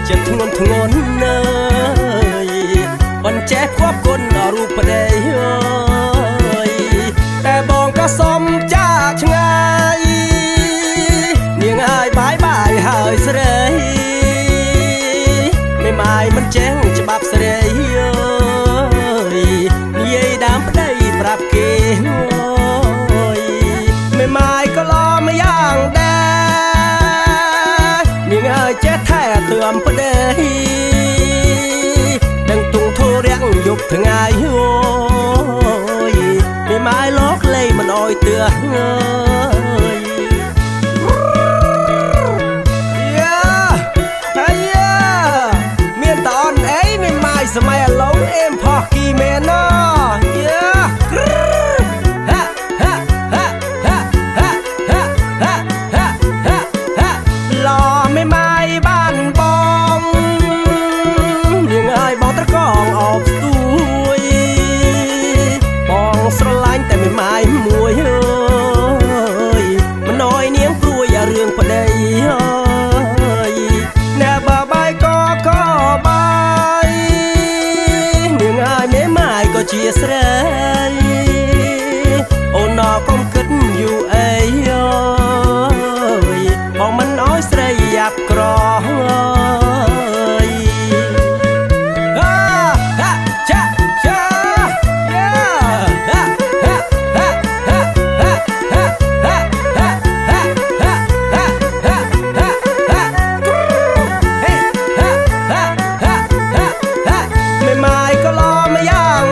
ចិត្តធ្ងន់ធ្ងន់នៅបន្ចេះគប់គុណដល់រូបប្តីហើយតែបងក៏សុំចាកឆ្ងាយនាងហើយបាយបាយហើយស្រីមិនម៉ាយមិនចេះច្បាប់ស្រីនិយាយដើមប្តីប្រាប់គេមិនម៉ាយក៏ឡំយ៉ាងដែរនាងហើយចេះថែទាំប្តីដឹងទុងធូររាំងយប់ថ្ងៃមិនម៉ាយលោកលេមិនអោយទឿសម័យឥឡូវអេមផោះគីមែនណាយ៉ាហាហាហាហាហាហាហាហាហាឡមិនម៉ាយបានបងនាងហើយបងត្រកងអបស្ទួយបងស្រឡាញ់តែមិនម៉ាយមួយហើយមិនអោយនាងព្រួយរឿងប្តីហើយណែបើបាយក៏បាយក៏ជាស្រីអូនណកុំគិតយូរអីបងមិនអោយស្រីយ៉ាប់ក្រចាចាយ៉ាហាហាហាហាហាហាហាហាហាហាហាហាហេហាហាហាហាមិនម៉ាយក៏ឡំយ៉ាង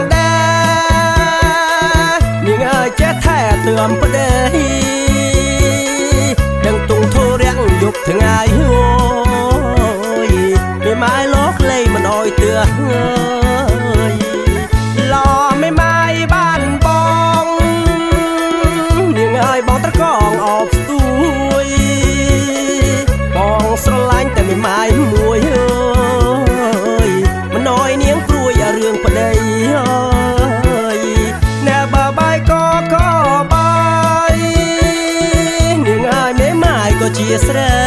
ចេះថែទាំប្តីដឹងទុងធូររាំងយប់ថ្ងៃមិនម៉ាយលោកលេមិនអោយទឿឡមិនម៉ាយបានបងនាងហើយបងត្រកងអបស្ទួយបងស្រឡាញ់តែមិនម៉ាយមួយហើយមិនអោយនាងព្រួយរឿងប្តីហើយណែបើបាយក៏បាយនាងហើយមិនម៉ាយក៏ជាស្រី